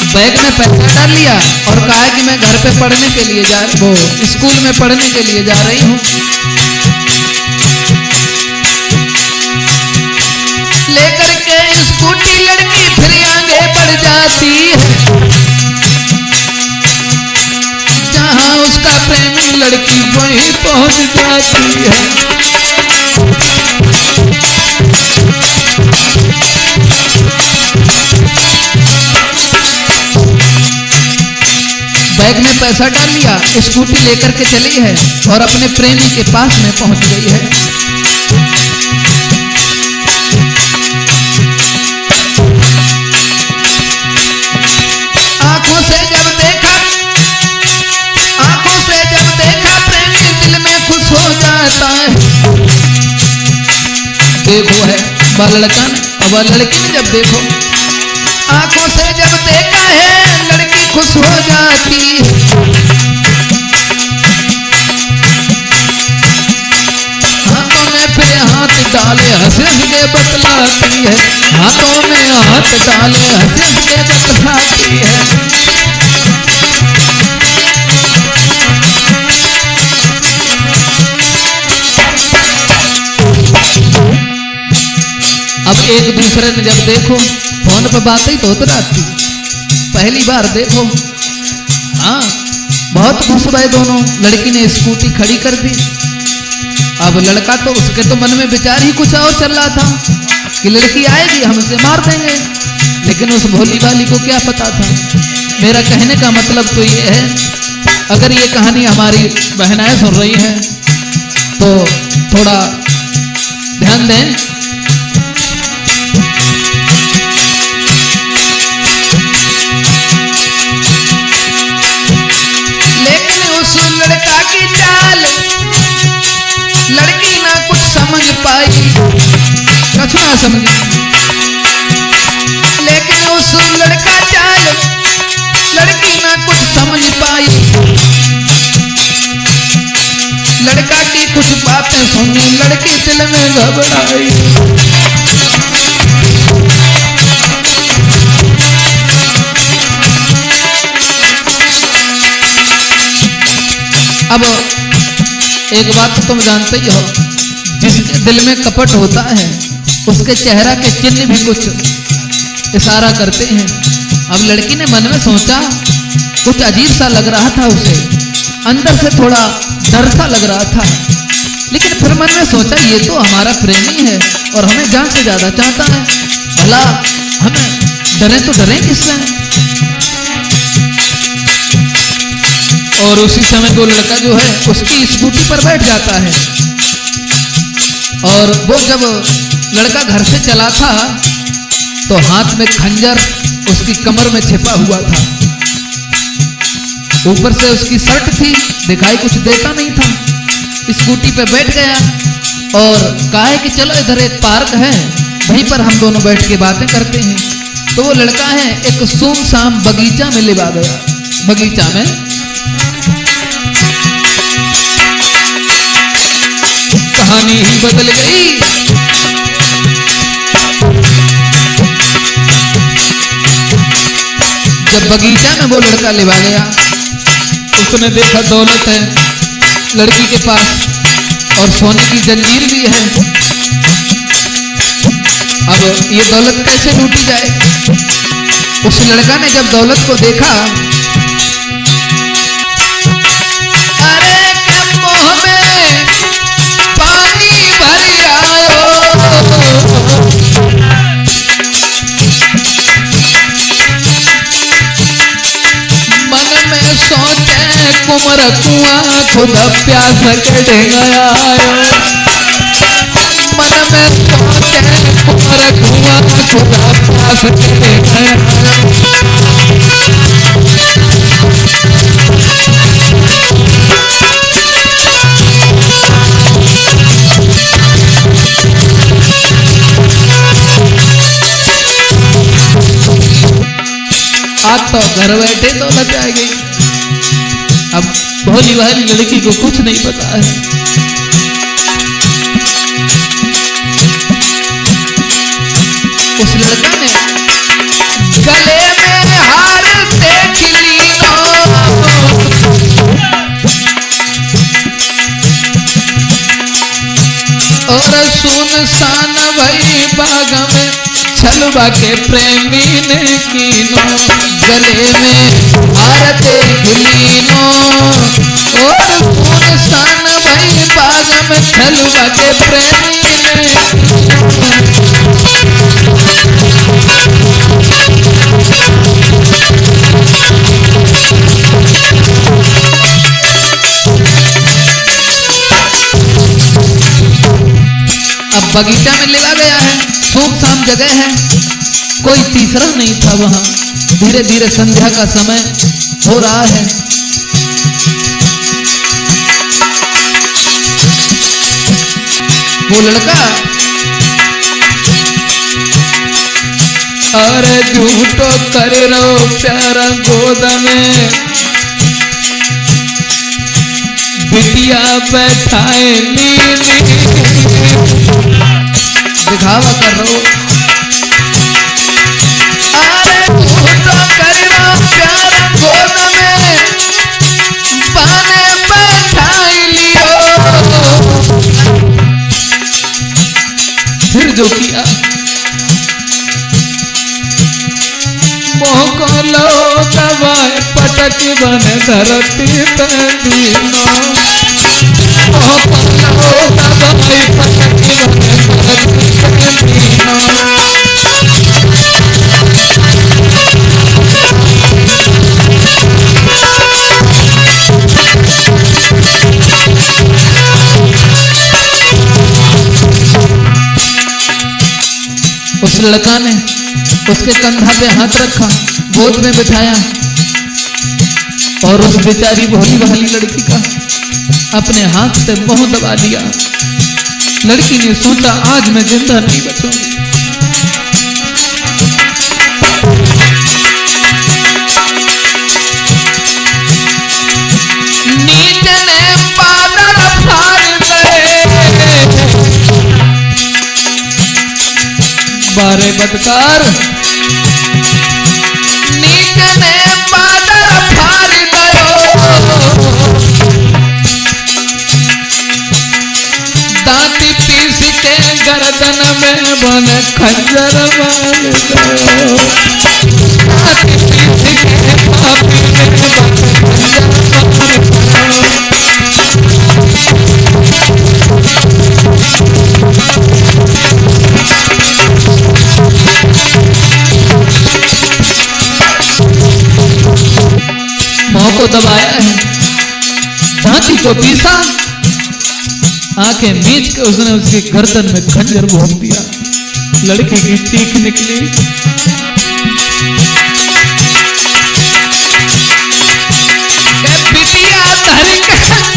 बैग में पैसा डाल लिया और कहा कि मैं घर पे पढ़ने के लिए वो स्कूल में पढ़ने के लिए जा रही हूँ। लेकर के स्कूटी लड़की फिर आगे बढ़ जाती है, जहां उसका प्रेमी लड़की वहीं पहुंच जाती है। बैग में पैसा डाल लिया, स्कूटी लेकर के चली है और अपने प्रेमी के पास में पहुंच गई है। आंखों से जब देखा प्रेमी दिल में खुश हो जाता है। देखो है वह लड़का और वह लड़की ने जब देखो, आंखों से जब देखा है लड़की खुश हो जाती है। हाथों में फिर हाथ डाले हंस हंस के बतलाती है, हाथों में हाथ डाले हंस हंस के बतलाती है। अब एक दूसरे ने जब देखो, फोन पर बातें ही तो होती रहती, पहली बार देखो, हाँ बहुत खुश भए दोनों। लड़की ने स्कूटी खड़ी कर दी। अब लड़का तो उसके तो मन में विचार ही कुछ और चल रहा था कि लड़की आएगी हमसे मार देंगे, लेकिन उस भोली वाली को क्या पता था। मेरा कहने का मतलब तो ये है, अगर ये कहानी हमारी बहनाएं सुन रही हैं तो थोड़ा ध्यान दें। लड़का की चाल लड़की ना कुछ समझ पाई, कछु ना समझी, लेकिन उस लड़का चाल लड़की ना कुछ समझ पाई। लड़का की कुछ बातें सुनी लड़की दिल में घबराई। अब एक बात तो तुम जानते ही हो, जिसके दिल में कपट होता है उसके चेहरा के चिन्ह भी कुछ इशारा करते हैं। अब लड़की ने मन में सोचा, कुछ अजीब सा लग रहा था उसे, अंदर से थोड़ा डर सा लग रहा था, लेकिन फिर मन में सोचा ये तो हमारा प्रेमी है और हमें जान से ज्यादा चाहता है, भला हमें डरे तो डरे किससे। और उसी समय वो लड़का जो है उसकी स्कूटी पर बैठ जाता है। और वो जब लड़का घर से चला था तो हाथ में खंजर उसकी कमर में छिपा हुआ था, ऊपर से उसकी शर्ट थी, दिखाई कुछ देता नहीं था। स्कूटी पे बैठ गया और कहा कि चलो इधर एक पार्क है, वहीं पर हम दोनों बैठ के बातें करते हैं। तो वो लड़का है एक सुनसान बगीचा में ले आ गया। बगीचा में कहानी ही बदल गई। जब बगीचा में वो लड़का ले आ गया, उसने देखा दौलत है लड़की के पास और सोने की जंजीर भी है। अब ये दौलत कैसे लूटी जाए। उस लड़का ने जब दौलत को देखा, अरे के मोह में पानी भर आयो, मन में सोचे कुंवर कुआं खुद प्यास कट गया। मन में सोचे कुंवर कुआं खुद प्यास कट गया। आज तो घर बैठे दौलत आ गई। अब भोली वाली लड़की को कुछ नहीं पता है। उस लड़का ने गले में हार सुनसान भई बाग में छलवा के प्रेमी ने कीनो गले में आरते गिलीनो और सुनसान भई बाग में छलवा के प्रेमी अब बगीचा में लेवा गया है, सूनसान जगह है, कोई तीसरा नहीं था वहां। धीरे धीरे संध्या का समय हो रहा है। वो लड़का अरे झूठो कर रो प्यारा गोद में बिटिया बैठाए नीली दिखावा कर रो। अरे झूठो कर रो प्यारा गोद में पाने बैठाई लियो। फिर जो किया मोह को लो दबाए पटक बन धरती तंदीनो। मोह को लो दबाए पटक बन धरती तंदीनो। उस लड़का ने उसके कंधा पे हाथ रखा, गोद में बिठाया और उस बेचारी भोली भाली लड़की का अपने हाथ से मुंह दबा दिया। लड़की ने सोचा आज मैं जिंदा नहीं बचूंगी। नीचे ने बादल फाड़ गए बारे बदकार। नीचे ने बादल फाड़ गयो दांती पीस के गर्दन में बन खंजर मार गयो। दांती पीस के पापी में बन खंजर मार गयो। मुंह को दबाया है, दांती को पीसा, आंखें मीच के उसने उसके गर्दन में खंजर भोंक दिया। लड़की की चीख निकली। बिटिया धर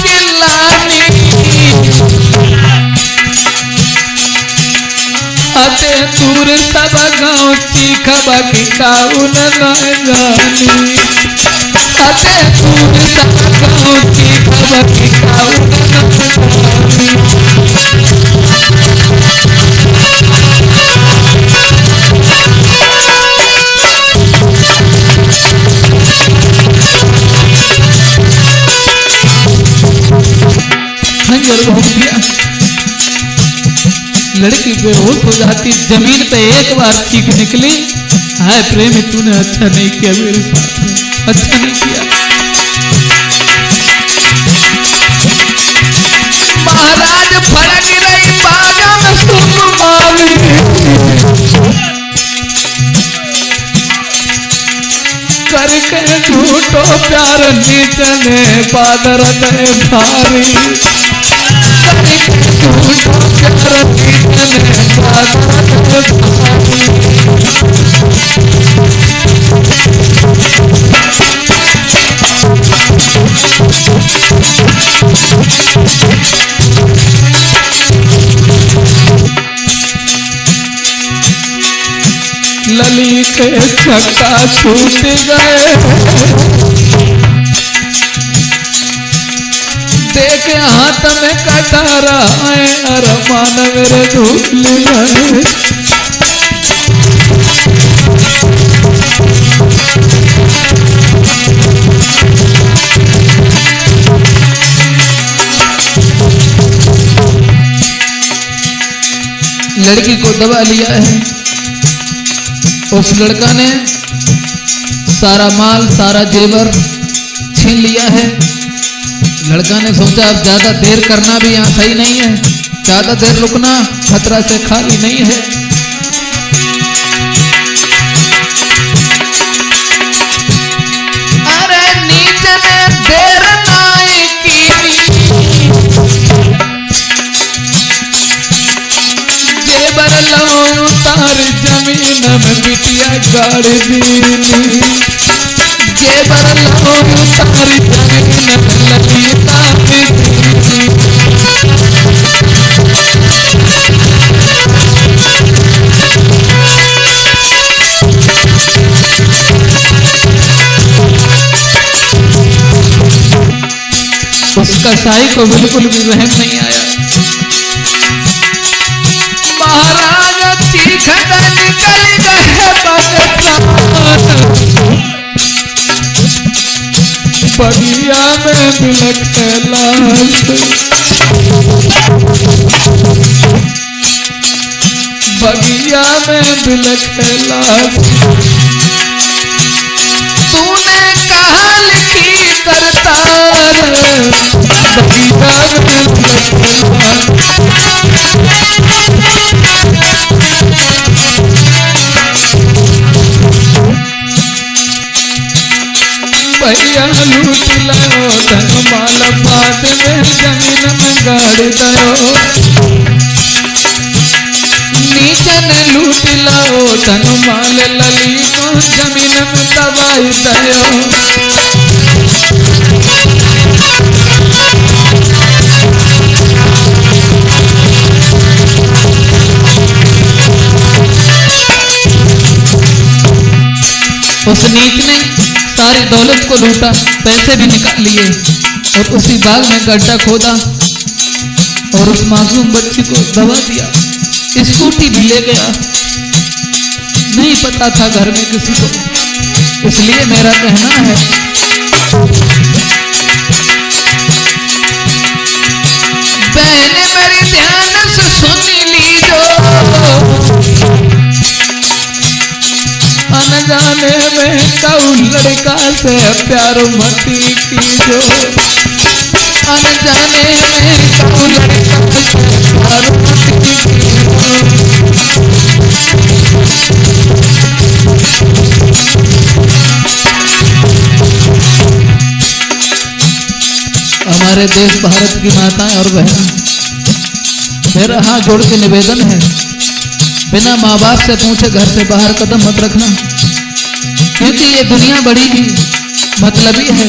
के लानी अते दूर सब गाँव चीख बाकी काऊ न जानी। अते दूर सब गाँव चीख बाकी काऊ न जानी। खंजर भोंक दिया। लड़की बेहोश हो जाती, जमीन पे एक बार चीख निकली, हाय प्रेमी तूने अच्छा नहीं किया मेरे साथ, अच्छा नहीं किया। महाराज फड़क रही बागम सुकुमारी करके झूठो प्यार नीचने बादर दे भारी। झूठो प्यार नीचने बादर दे भारी। लली के छक्का छूट गए देख हाथ में कटारा है अरमान मेरे धूल गए। लड़की को दबा लिया है। उस लड़का ने सारा माल सारा जेवर छीन लिया है। लड़का ने सोचा अब ज्यादा देर करना भी यहाँ सही नहीं है, ज्यादा देर रुकना खतरा से खाली नहीं है। अरे नीचे ने देर नाई की, जेवर लो उतार जमीन में बिटिया गाड़ दी, जेवर लो उतार जमीन में ललिता उसका साई को बिल्कुल भी रहम नहीं आया। महाराज तीखन निकल गए बगिया में बिलखते लाश, बगिया में बिलखते लाश। तूने कहा लिखी करतार बगिया में बिलखते भैया लूट लो धन माल बाद में जमीन में गाड़ दो, नीचन लूट लो धन माल लली को जमीन में दबाई दो। उस नीच ने सारी दौलत को लूटा, पैसे भी निकाल लिए और उसी बाग में गड्ढा खोदा और उस मासूम बच्ची को दबा दिया। स्कूटी भी ले गया, नहीं पता था घर में किसी को। इसलिए मेरा कहना है बहने मेरी ध्यान से सुन लीजो, अनजाने में कऊ लड़का से प्यार मत कीजो, अनजाने में कऊ लड़का से प्यार मत कीजो। हमारे देश भारत की माताएं और बहनें, मेरा हाथ जोड़ के निवेदन है, बिना माँ बाप से पूछे घर से बाहर कदम मत रखना, क्योंकि ये दुनिया बड़ी ही मतलबी है।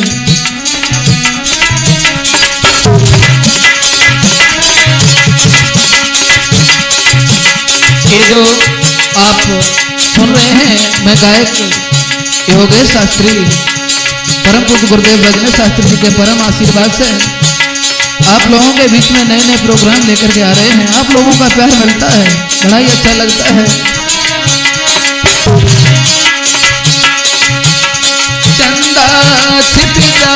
ये जो आप सुन रहे हैं, मैं गायक योगेश शास्त्री परम पूज्य गुरुदेव रजनीश शास्त्री जी के परम आशीर्वाद से आप लोगों के बीच में नए नए प्रोग्राम लेकर के आ रहे हैं। आप लोगों का प्यार मिलता है, बड़ा ही अच्छा लगता है। चंदा छिप जा